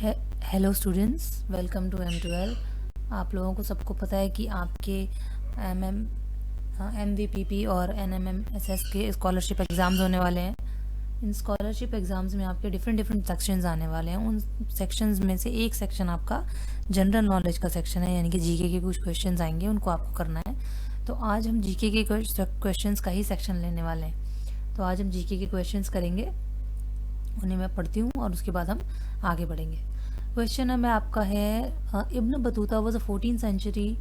Hello students, welcome to M12। आप लोगों को सबको पता है कि आपके MVPP और NMMSS के स्कॉलरशिप एग्ज़ाम्स होने वाले हैं। इन स्कॉलरशिप एग्ज़ाम्स में आपके डिफरेंट सेक्शंस आने वाले हैं। उन सेक्शंस में से एक सेक्शन आपका जनरल नॉलेज का सेक्शन है, यानी कि जीके के कुछ क्वेश्चंस आएंगे, उनको आपको करना है। तो आज हम जीके के क्वेश्चंस का ही सेक्शन लेने वाले हैं। तो आज हम जीके के क्वेश्चंस करेंगे, उन्हें मैं पढ़ती हूँ और उसके बाद हम आगे बढ़ेंगे। क्वेश्चन हमें आपका है, Ibn Battuta was a 14th century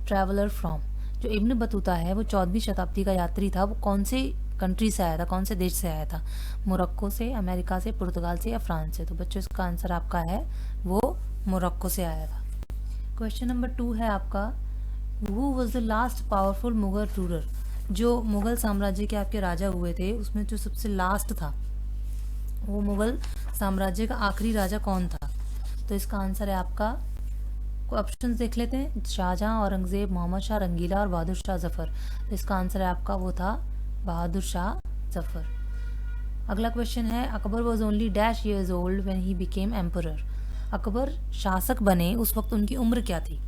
traveller from. जो इब्न बतूता है वो 14वीं शताब्दी का यात्री था। वो कौन से कंट्री से आया था, कौन से देश से आया था? मोरक्को से, अमेरिका से, पुर्तगाल से या फ्रांस से? तो बच्चों इसका आंसर आपका है वो मोरक्को से आया था। क्वेश्चन नंबर 2 है आपका, who was the last powerful Mughal ruler. जो मुगल साम्राज्य के आपके राजा हुए थे उसमें जो सबसे लास्ट था वो मुगल साम्राज्य का आखिरी राजा कौन था? तो इसका आंसर है आपका, ऑप्शंस देख लेते हैं, शाहजहां, औरंगजेब, मोहम्मद शाह रंगीला और बहादुर शाह जफर। तो इसका आंसर है आपका वो था बहादुर शाह जफर। अगला क्वेश्चन है, Akbar was only dash years old when he became emperor. Akbar शासक बने उस वक्त उनकी उम्र क्या थी?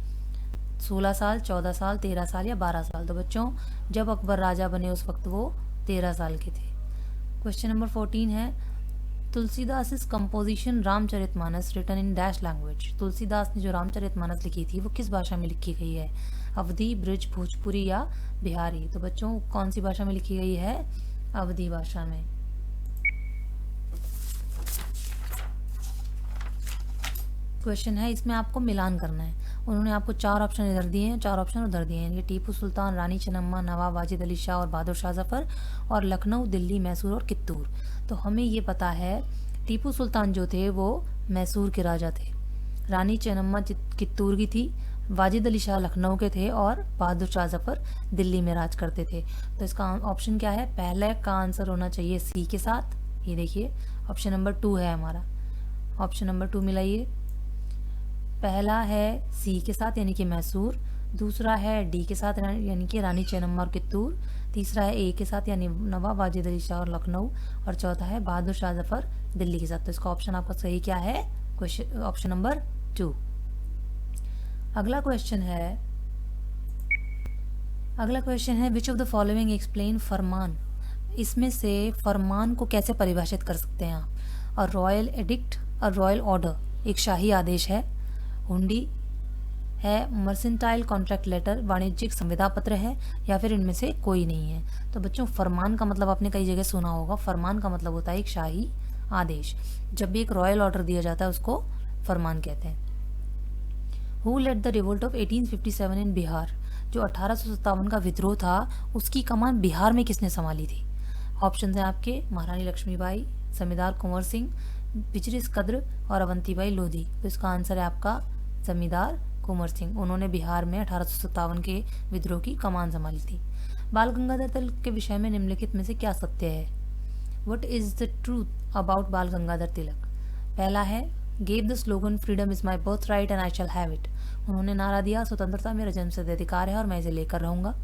16 साल, 14 साल, 13 साल या 12 साल? तो बच्चों जब अकबर राजा बने उस वक्त वो 13 साल के थे। क्वेश्चन नंबर 14 है, Tulsidas composition Ramcharitmanas written in dash language. Tulsidas ने जो रामचरितमानस लिखी थी वो किस भाषा में लिखी गई है? अवधी, ब्रज, भोजपुरी या बिहारी? तो बच्चों कौन सी भाषा में लिखी गई है? अवधी भाषा में। क्वेश्चन है, इसमें आपको मिलान करना है। उन्होंने आपको 4 ऑप्शन इधर दिए हैं, 4 ऑप्शन उधर दिए हैं। ये टीपू सुल्तान, रानी चन्नम्मा, नवाब वाजिद अली शाह और बहादुर शाह जफर, और लखनऊ, दिल्ली, मैसूर और कित्तूर। तो हमें ये पता है टीपू सुल्तान जो थे वो मैसूर के राजा थे, रानी चन्नम्मा कित्तूर की थी, वाजिद अली शाह लखनऊ के थे और बहादुर शाह जफर दिल्ली में राज करते थे। तो इसका ऑप्शन क्या है? पहले का आंसर होना चाहिए सी के साथ। ये देखिए ऑप्शन नंबर 2 है हमारा। Option number 2 मिलाइए। पहला है सी के साथ यानी कि मैसूर, दूसरा है डी के साथ यानी कि रानी चन्नम्मा और कित्तूर, तीसरा है ए के साथ यानी नवाब वाजिद अली शाह और लखनऊ, और चौथा है बहादुर शाह जफर दिल्ली के साथ। तो इसका ऑप्शन आपका सही क्या है? Question option number 2। अगला क्वेश्चन है which of the following explain फरमान। इसमें से फरमान को कैसे परिभाषित कर सकते हैं आप? और रॉयल एडिक्ट और रॉयल ऑर्डर एक शाही आदेश है, हुंडी है, मर्सेंटाइल कॉन्ट्रैक्ट लेटर वाणिज्यिक संविदा पत्र है, या फिर इनमें से कोई नहीं है? तो बच्चों फरमान का मतलब आपने कई जगह सुना होगा। फरमान का मतलब होता है एक शाही आदेश। जब भी एक रॉयल ऑर्डर दिया जाता है उसको फरमान कहते हैं। Who led the revolt of 1857 in Bihar. जो 1857 का विद्रोह था उसकी कमान बिहार में किसने संभाली थी? ऑप्शन है आपके, महारानी लक्ष्मीबाई, जमींदार कुंवर सिंह, बिजरिस कद्र और अवंतीबाई लोधी। तो इसका आंसर है आपका जमींदार कुंवर सिंह। उन्होंने बिहार में 1857 के विद्रोह की कमान संभाली थी। बाल गंगाधर तिलक के विषय में निम्नलिखित में से क्या सत्य है? What is the truth about बाल गंगाधर तिलक? पहला है, gave the slogan freedom is my birth right and I shall have it. उन्होंने नारा दिया, स्वतंत्रता मेरा जन्मसिद्ध अधिकार है और मैं इसे लेकर रहूंगा।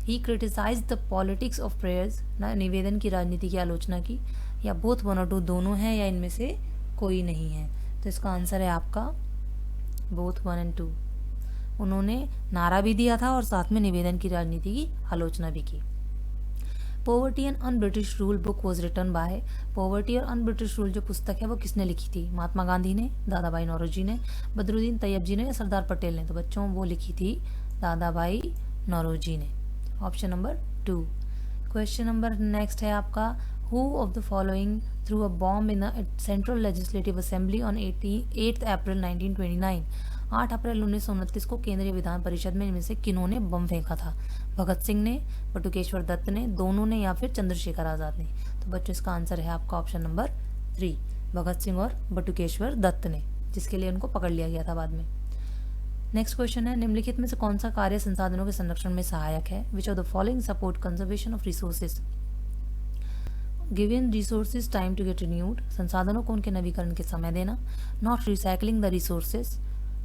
He criticize the politics of prayers, निवेदन की राजनीति की आलोचना की, या बोथ 1 और 2 दोनों हैं, या इनमें से कोई नहीं है? तो इसका आंसर है आपका बोथ 1 और 2। उन्होंने नारा भी दिया था और साथ में निवेदन की राजनीति की आलोचना भी की। Poverty and un British rule book was written by. Poverty और अन ब्रिटिश रूल जो पुस्तक है वो किसने लिखी थी? महात्मा गांधी ने, दादा भाई नौरोजी ने, बदरुद्दीन तैयब जी ने या सरदार पटेल ने? तो बच्चों वो लिखी थी दादा भाई नौरोजी ने। Option number 2। Question number next है आपका, who of the following through a bomb in the central legislative assembly on 8 अप्रैल 1929। 8 अप्रैल 1929 को केंद्रीय विधान परिषद में इनमें से किन्होंने बम फेंका था? भगत सिंह ने, बटुकेश्वर दत्त ने, दोनों ने, या फिर चंद्रशेखर आजाद ने? तो बच्चों इसका आंसर है आपका ऑप्शन नंबर 3, भगत सिंह और बटुकेश्वर दत्त ने, जिसके लिए उनको पकड़ लिया गया था बाद में। नेक्स्ट क्वेश्चन है, निम्नलिखित में से कौन सा कार्य संसाधनों के संरक्षण में सहायक है? Which of the following support conservation of resources? Given resources time to get renewed, संसाधनों को उनके नवीकरण के समय देना। नॉट रिसाइकलिंग द रिसोर्सेज,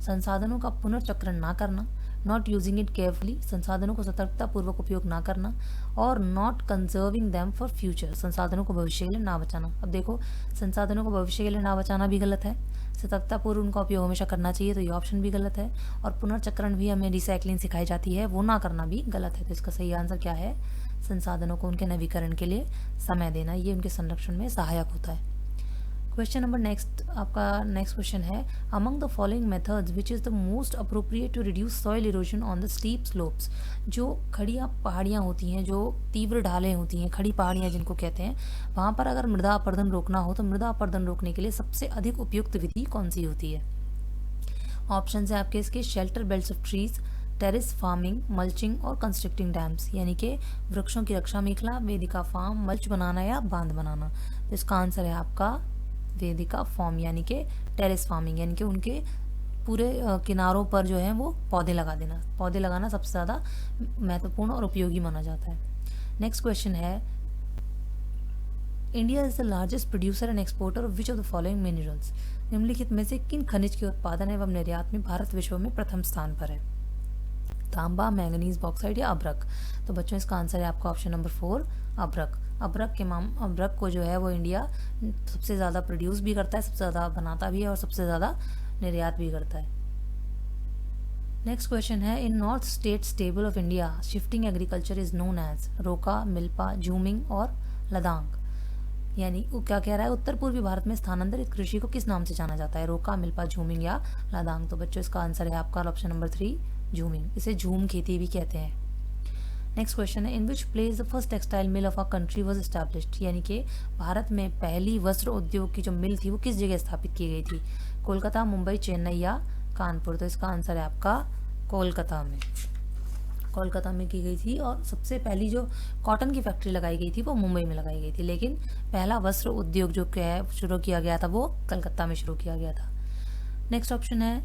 संसाधनों का पुनर्चक्रण ना करना। नॉट यूजिंग इट केयरफुली, संसाधनों को सतर्कतापूर्वक उपयोग ना करना, और not conserving them for future, संसाधनों को भविष्य के लिए ना बचाना। अब देखो, संसाधनों को भविष्य के लिए ना बचाना भी गलत है, सतर्कतापूर्व उनका उपयोग हमेशा करना चाहिए, तो ये ऑप्शन भी गलत है, और पुनर्चक्रण भी हमें रिसाइकलिंग सिखाई जाती है, वो ना करना भी गलत है। तो इसका सही आंसर क्या है? संसाधनों को उनके नवीकरण के लिए समय देना, ये उनके संरक्षण में सहायक होता है। क्वेश्चन नंबर नेक्स्ट, आपका नेक्स्ट क्वेश्चन है, among the following methods which is the most appropriate to reduce soil erosion on the steep slopes. जो खड़ी पहाड़ियाँ होती हैं, जो तीव्र ढालें होती हैं, खड़ी पहाड़ियाँ जिनको कहते हैं, वहाँ पर अगर मृदा अपरदन रोकना हो तो मृदा अपरदन रोकने के लिए सबसे अधिक उपयुक्त विधि कौन सी होती है? ऑप्शन है आपके इसके, shelter belts of trees, terrace farming, mulching और कंस्ट्रक्टिंग डैम्स, यानी कि वृक्षों की रक्षा मेखला, वेदिका फार्म, मल्च बनाना या बांध बनाना। तो इसका आंसर है आपका वेदिका फार्म, यानी कि टेरेस फार्मिंग, यानी कि उनके पूरे किनारों पर जो है वो पौधे लगा देना। पौधे लगाना सबसे ज़्यादा महत्वपूर्ण और उपयोगी माना जाता है। नेक्स्ट क्वेश्चन है, India is the largest producer and exporter of which of the following minerals. निम्नलिखित में से किन खनिज के उत्पादन एवं निर्यात में भारत विश्व में प्रथम स्थान पर है? तांबा, मैंगनीज, बॉक्साइट या अब्रक। तो बच्चों इसका आंसर है आपका ऑप्शन नंबर 4, अब्रक। अब्रक को जो है वो इंडिया सबसे ज़्यादा प्रोड्यूस भी करता है, सबसे ज़्यादा बनाता भी है और सबसे ज़्यादा निर्यात भी करता है। नेक्स्ट क्वेश्चन है, in north states table of India shifting agriculture is known as roca, milpa, jhuming और लदांग। यानी वो क्या कह रहा है, उत्तर पूर्वी भारत में स्थानांतरित कृषि को किस नाम से जाना जाता है? रोका, मिल्पा, झूमिंग या लदांग। तो बच्चों इसका आंसर है आपका ऑप्शन नंबर 3, झूमिंग। इसे झूम खेती भी कहते हैं। नेक्स्ट क्वेश्चन है, in which place the first textile mill of our country was established. यानी कि भारत में पहली वस्त्र उद्योग की जो मिल थी वो किस जगह स्थापित की गई थी? कोलकाता, मुंबई, चेन्नई या कानपुर। तो इसका आंसर है आपका कोलकाता में। कोलकाता में की गई थी, और सबसे पहली जो कॉटन की फैक्ट्री लगाई गई थी वो मुंबई में लगाई गई थी, लेकिन पहला वस्त्र उद्योग जो शुरू किया गया था वो कलकत्ता में शुरू किया गया था। नेक्स्ट ऑप्शन है,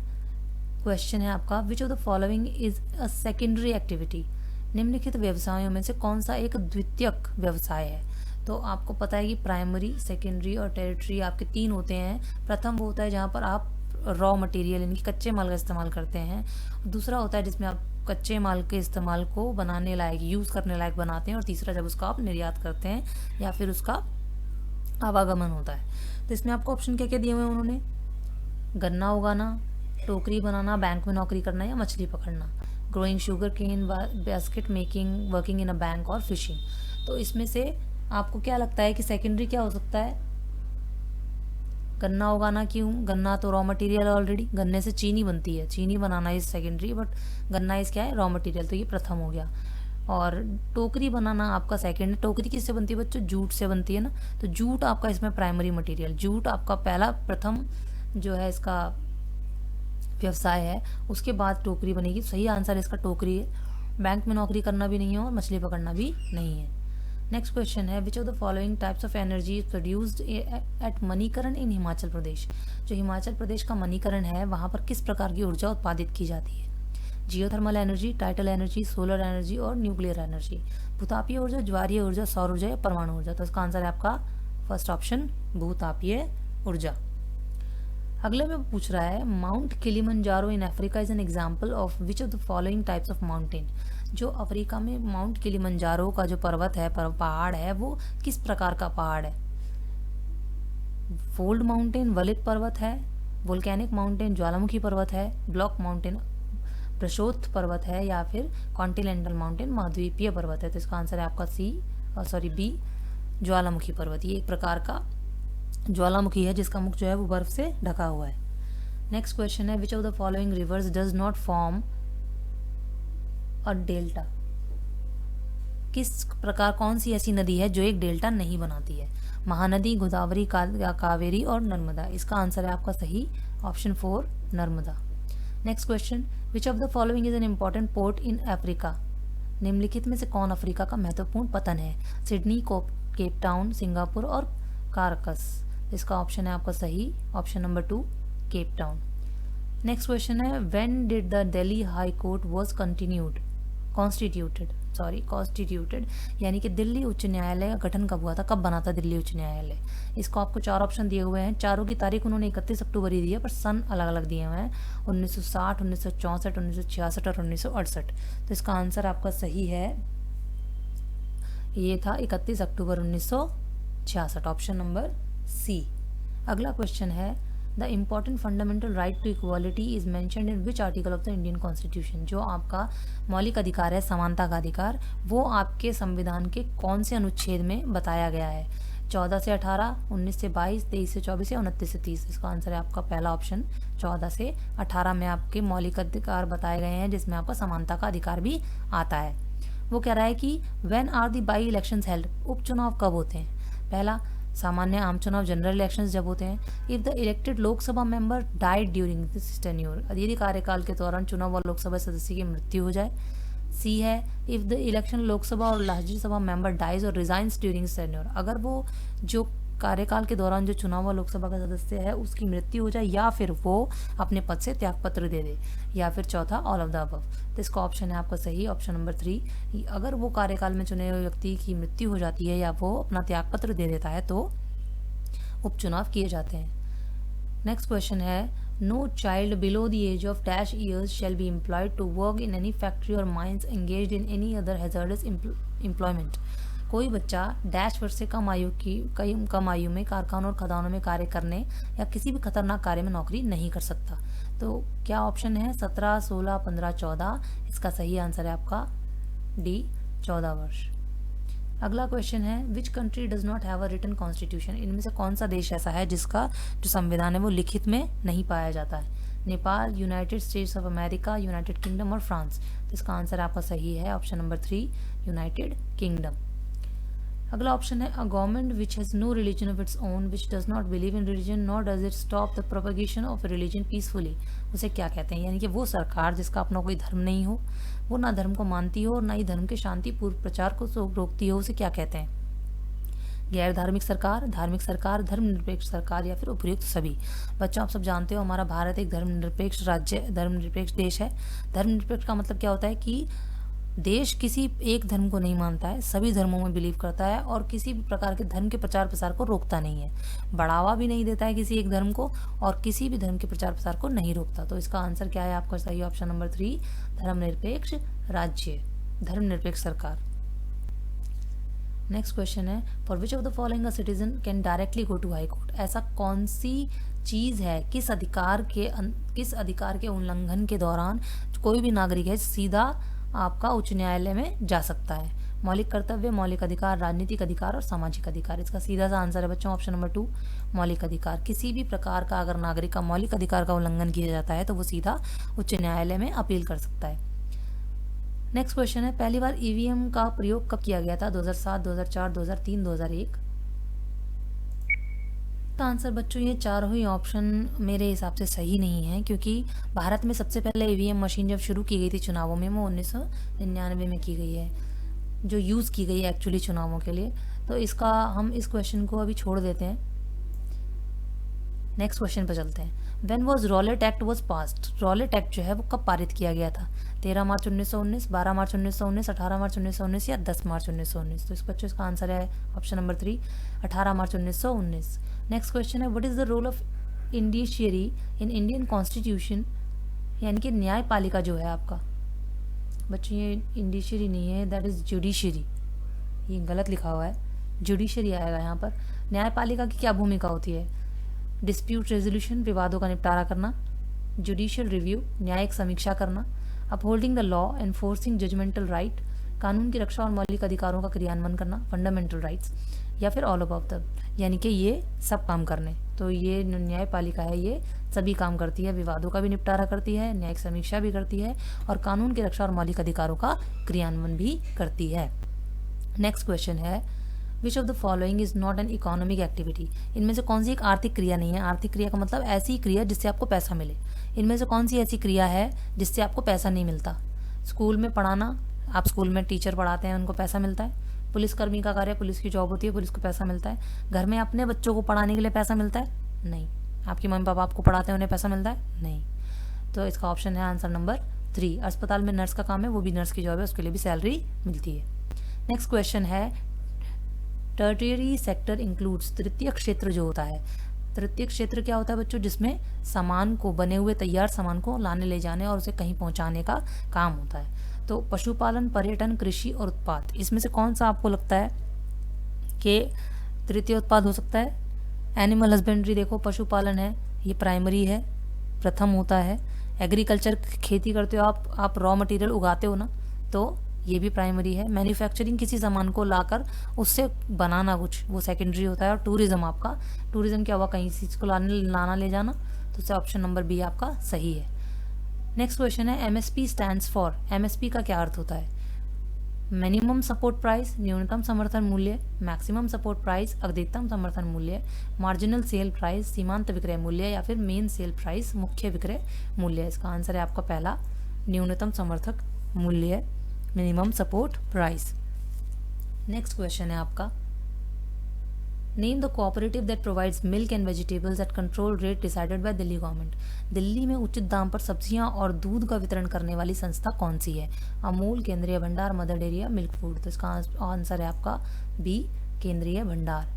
क्वेश्चन है आपका, विच of the following is a secondary activity. निम्नलिखित व्यवसायों में से कौन सा एक द्वितीयक व्यवसाय है? तो आपको पता है कि प्राइमरी, सेकेंडरी और टेरिटरी आपके 3 होते हैं। प्रथम वो होता है जहाँ पर आप रॉ मटेरियल यानी कि कच्चे माल का इस्तेमाल करते हैं। दूसरा होता है जिसमें आप कच्चे माल के इस्तेमाल को बनाने लायक, यूज़ करने लायक बनाते हैं। और तीसरा जब उसका आप निर्यात करते हैं या फिर उसका आवागमन होता है। तो इसमें आपको ऑप्शन क्या क्या दिए हुए हैं उन्होंने? गन्ना उगाना, टोकरी बनाना, बैंक में नौकरी करना या मछली पकड़ना। Growing sugar cane, basket making, working in a bank और फिशिंग। तो इसमें से आपको क्या लगता है कि सेकेंडरी क्या हो सकता है? गन्ना उगाना। क्यों? गन्ना तो रॉ मटेरियल ऑलरेडी, गन्ने से चीनी बनती है, चीनी बनाना इज सेकेंडरी, बट गन्ना इज क्या है? रॉ मटेरियल, तो ये प्रथम हो गया। और टोकरी बनाना आपका सेकेंड है। टोकरी किससे बनती है बच्चों? जूट से बनती है ना, तो जूट आपका इसमें प्राइमरी मटेरियल, जूट आपका पहला प्रथम जो है इसका व्यवसाय है। उसके बाद टोकरी बनेगी। सही आंसर इसका टोकरी है। बैंक में नौकरी करना भी नहीं है और मछली पकड़ना भी नहीं है। नेक्स्ट क्वेश्चन है, which of the following types of energy is produced at Manikaran in Himachal Pradesh. जो हिमाचल प्रदेश का मणिकरण है वहाँ पर किस प्रकार की ऊर्जा उत्पादित की जाती है? Geothermal energy, title energy, solar energy और न्यूक्लियर एनर्जी। भूतापीय ऊर्जा, ज्वारीय ऊर्जा, सौर ऊर्जा या परमाणु ऊर्जा। तो इसका आंसर है आपका फर्स्ट ऑप्शन, भूतापीय ऊर्जा। अगले में पूछ रहा है, mount Kilimanjaro in Africa is an example of which of the following types of mountain. जो अफ्रीका में माउंट किलिमंजारो का जो पर्वत है, पहाड़ है, वो किस प्रकार का पहाड़ है? फोल्ड माउंटेन, वलित पर्वत है, वोल्केनिक माउंटेन, ज्वालामुखी पर्वत है, ब्लॉक माउंटेन, प्रशोत्थ पर्वत है, या फिर कॉन्टिनेंटल माउंटेन, महाद्वीपीय पर्वत है। तो इसका आंसर है आपका बी, ज्वालामुखी पर्वत। ये एक प्रकार का ज्वालामुखी है जिसका मुख जो है वो बर्फ से ढका हुआ है। नेक्स्ट क्वेश्चन है, which of the following rivers does not form a delta. किस प्रकार, कौन सी ऐसी नदी है जो एक डेल्टा नहीं बनाती है? महानदी, गोदावरी, कावेरी और नर्मदा। इसका आंसर है आपका सही option 4, Narmada. Next question, which of the following is an important port in Africa. निम्नलिखित में से कौन अफ्रीका का महत्वपूर्ण पतन है? सिडनी, केप टाउन, सिंगापुर और कारकस। इसका ऑप्शन है आपका सही option number 2, Cape Town. Next question है, when did the Delhi high court was constituted. Constituted, यानी कि दिल्ली उच्च न्यायालय का गठन कब हुआ था, कब बना था दिल्ली उच्च न्यायालय। इसको आपको 4 ऑप्शन दिए हुए हैं, चारों की तारीख उन्होंने 31 अक्टूबर ही दी है, पर सन अलग अलग दिए हुए हैं, 1960, 1964, 1966 और 1968। तो इसका आंसर आपका सही है, ये था 31 अक्टूबर 1966, ऑप्शन नंबर सी। अगला क्वेश्चन है, the important fundamental right to equality is mentioned in which article of the Indian constitution. जो आपका मौलिक अधिकार है, समानता का अधिकार, वो आपके संविधान के कौन से अनुच्छेद में बताया गया है? 14 से 18, 19 से 22, 23 से 24 या 29 से 30। इसका आंसर है आपका पहला ऑप्शन, 14 से 18 में आपके मौलिक अधिकार बताए गए हैं, जिसमें आपका समानता का अधिकार भी आता है। वो कह रहा है कि when are the by elections held, उपचुनाव कब होते हैं? पहला, सामान्य आम चुनाव जनरल इलेक्शंस जब होते हैं। If the elected Lok Sabha member died during this tenure, यदि कार्यकाल के दौरान चुनाव हुआ लोकसभा सदस्य की मृत्यु हो जाए। सी है, इफ द इलेक्शन लोकसभा और राज्यसभा मेंबर डाइज और रिजाइन्स ड्यूरिंग टेन्योर, अगर वो जो कार्यकाल के दौरान जो चुनाव हुआ लोकसभा का सदस्य है उसकी मृत्यु हो जाए, या फिर वो अपने पद से त्यागपत्र दे दे, या फिर चौथा ऑल ऑफ द अबव। तो इसका ऑप्शन है आपका सही, ऑप्शन नंबर 3। अगर वो कार्यकाल में चुने हुए व्यक्ति की मृत्यु हो जाती है या वो अपना त्यागपत्र दे देता है तो उपचुनाव किए जाते हैं। नेक्स्ट क्वेश्चन है, no child below the age of dash years shall be employed to work in any factory और mines engaged in any other hazardous employment. कोई बच्चा डैश वर्ष से कम आयु में कारखानों और खदानों में कार्य करने या किसी भी खतरनाक कार्य में नौकरी नहीं कर सकता। तो क्या ऑप्शन है? 17, 16, 15, 14। इसका सही आंसर है आपका डी, 14 वर्ष। अगला क्वेश्चन है, which country does not have a written constitution. इनमें से कौन सा देश ऐसा है जिसका जो संविधान है वो लिखित में नहीं पाया जाता है? Nepal, United States of America, United Kingdom और फ्रांस। तो इसका आंसर आपका सही है, ऑप्शन नंबर 3, यूनाइटेड किंगडम। अगला ऑप्शन है, a government which has no religion of its own which does not believe in religion nor does it stop the propagation of religion peacefully. उसे क्या कहते हैं? यानी कि वो सरकार जिसका अपना कोई धर्म नहीं हो, वो ना धर्म को मानती हो और ना ही धर्म के शांतिपूर्ण प्रचार को रोकती हो, उसे क्या कहते हैं? गैर धार्मिक सरकार, धार्मिक सरकार, धर्मनिरपेक्ष सरकार, या फिर उपयुक्त सभी। बच्चों, आप सब जानते हो हमारा भारत एक धर्मनिरपेक्ष राज्य, धर्मनिरपेक्ष देश है। धर्मनिरपेक्ष का मतलब क्या होता है कि देश किसी एक धर्म को नहीं मानता है, सभी धर्मों में बिलीव करता है और किसी भी प्रकार के धर्म के प्रचार प्रसार को रोकता नहीं है, बढ़ावा भी नहीं देता है किसी एक धर्म को और किसी भी धर्म के प्रचार प्रसार को नहीं रोकता। तो इसका आंसर क्या है आपका सही, ऑप्शन नंबर 3, धर्मनिरपेक्ष राज्य, धर्मनिरपेक्ष सरकार। नेक्स्ट क्वेश्चन है, for which of the following a citizen can directly go to high court. ऐसा कौन सी चीज है, किस अधिकार के उल्लंघन के दौरान कोई भी नागरिक है सीधा आपका उच्च न्यायालय में जा सकता है? मौलिक कर्तव्य, मौलिक अधिकार, राजनीतिक अधिकार और सामाजिक अधिकार। इसका सीधा सा आंसर है बच्चों ऑप्शन नंबर 2, मौलिक अधिकार। किसी भी प्रकार का अगर नागरिक का मौलिक अधिकार का उल्लंघन किया जाता है तो वो सीधा उच्च न्यायालय में अपील कर सकता है। नेक्स्ट क्वेश्चन है, पहली बार ईवीएम का प्रयोग कब किया गया था? 2007, 2004, 2003, 2001। तो आंसर बच्चों ये चारों ही ऑप्शन मेरे हिसाब से सही नहीं है, क्योंकि भारत में सबसे पहले ईवीएम मशीन जब शुरू की गई थी चुनावों में, वो 1999 में की गई है, जो यूज़ की गई है एक्चुअली चुनावों के लिए। तो इसका हम इस क्वेश्चन को अभी छोड़ देते हैं, नेक्स्ट क्वेश्चन पर चलते हैं। When was Rowlatt act was passed. Rowlatt act जो है वो कब पारित किया गया था? 13 मार्च 1919, 12 मार्च 1919, 18 मार्च 1919 या 10 मार्च 1919। तो इस बच्चों इसका आंसर है option number 3, 18 March 1919। Next question है, what is the role of judiciary in Indian constitution. यानी कि न्यायपालिका जो है आपका, बच्चों ये इंडिशियरी नहीं है, दैट इज जुडिशरी, ये गलत लिखा हुआ है, जुडिशरी आएगा यहाँ पर। न्यायपालिका की क्या भूमिका होती है? डिस्प्यूट रेजोल्यूशन, विवादों का निपटारा करना, जुडिशियल रिव्यू, न्यायिक समीक्षा करना, upholding the law, enforcing judgemental right, कानून की रक्षा और मौलिक अधिकारों का क्रियान्वयन करना, फंडामेंटल राइट्स, या फिर ऑल ऑफ द, यानी कि ये सब काम करने। तो ये न्यायपालिका है, ये सभी काम करती है, विवादों का भी निपटारा करती है, न्यायिक समीक्षा भी करती है और कानून की रक्षा और मौलिक अधिकारों का क्रियान्वयन भी करती है। नेक्स्ट क्वेश्चन है, which of the following is not an economic activity. इनमें से कौन सी एक आर्थिक क्रिया नहीं है? आर्थिक क्रिया का मतलब ऐसी क्रिया जिससे आपको पैसा मिले। इनमें से कौन सी ऐसी क्रिया है जिससे आपको पैसा नहीं मिलता? स्कूल में पढ़ाना, आप स्कूल में टीचर पढ़ाते हैं, उनको पैसा मिलता है। पुलिसकर्मी का कार्य, पुलिस की जॉब होती है, पुलिस को पैसा मिलता है। घर में अपने बच्चों को पढ़ाने के लिए पैसा मिलता है? नहीं। आपकी मम्मी पापा आपको पढ़ाते हैं, उन्हें पैसा मिलता है? नहीं। तो इसका ऑप्शन है आंसर नंबर 3, अस्पताल में नर्स का काम है, वो भी नर्स की जॉब है, उसके लिए भी सैलरी मिलती है। नेक्स्ट क्वेश्चन है टर्टियरी सेक्टर इंक्लूड्स, तृतीय क्षेत्र जो होता है, तृतीय क्षेत्र क्या होता है बच्चों, जिसमें सामान को, बने हुए तैयार सामान को लाने ले जाने और उसे कहीं पहुंचाने का काम होता है। तो पशुपालन, पर्यटन, कृषि और उत्पाद, इसमें से कौन सा आपको लगता है कि तृतीय उत्पाद हो सकता है? एनिमल हस्बेंड्री देखो, पशुपालन है, ये प्राइमरी है, प्रथम होता है। एग्रीकल्चर, खेती करते हो आप रॉ मटेरियल उगाते हो ना, तो ये भी प्राइमरी है। मैन्युफैक्चरिंग, किसी सामान को लाकर उससे बनाना कुछ, वो सेकेंडरी होता है। और टूरिज्म, आपका टूरिज्म क्या हुआ, कहीं चीज को लाना ले जाना, तो उससे ऑप्शन नंबर बी आपका सही है। नेक्स्ट क्वेश्चन है एमएसपी स्टैंड्स फॉर, एमएसपी का क्या अर्थ होता है? मिनिमम सपोर्ट प्राइस, न्यूनतम समर्थन मूल्य, मैक्सिमम सपोर्ट प्राइस, अधिकतम समर्थन मूल्य, मार्जिनल सेल प्राइस, सीमांत विक्रय मूल्य, या फिर मेन सेल प्राइस, मुख्य विक्रय मूल्य। इसका आंसर है आपका पहला, न्यूनतम समर्थक मूल्य, minimum support price. Next question है आपका name the cooperative that provides milk and vegetables at control rate decided by Delhi government. Delhi में उचित दाम पर सब्जियां और दूध का वितरण करने वाली संस्था कौन सी है? अमूल, केंद्रीय भंडार, मदर डेयरी या मिल्क फूड। तो इसका आंसर है आपका बी, केंद्रीय भंडार।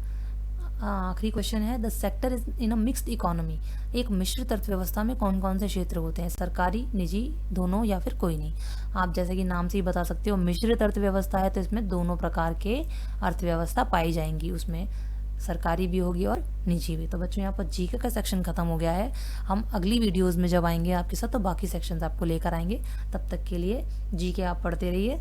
आखिरी क्वेश्चन है the sector is in a mixed economy, एक मिश्रित अर्थव्यवस्था में कौन कौन से क्षेत्र होते हैं? सरकारी, निजी, दोनों, या फिर कोई नहीं। आप जैसे कि नाम से ही बता सकते हो, मिश्रित अर्थव्यवस्था है तो इसमें दोनों प्रकार के अर्थव्यवस्था पाई जाएंगी, उसमें सरकारी भी होगी और निजी भी। तो बच्चों यहाँ पर जीके का सेक्शन खत्म हो गया है। हम अगली वीडियोस में जब आएंगे आपके साथ तो बाकी सेक्शंस आपको लेकर आएंगे। तब तक के लिए जीके आप पढ़ते रहिए।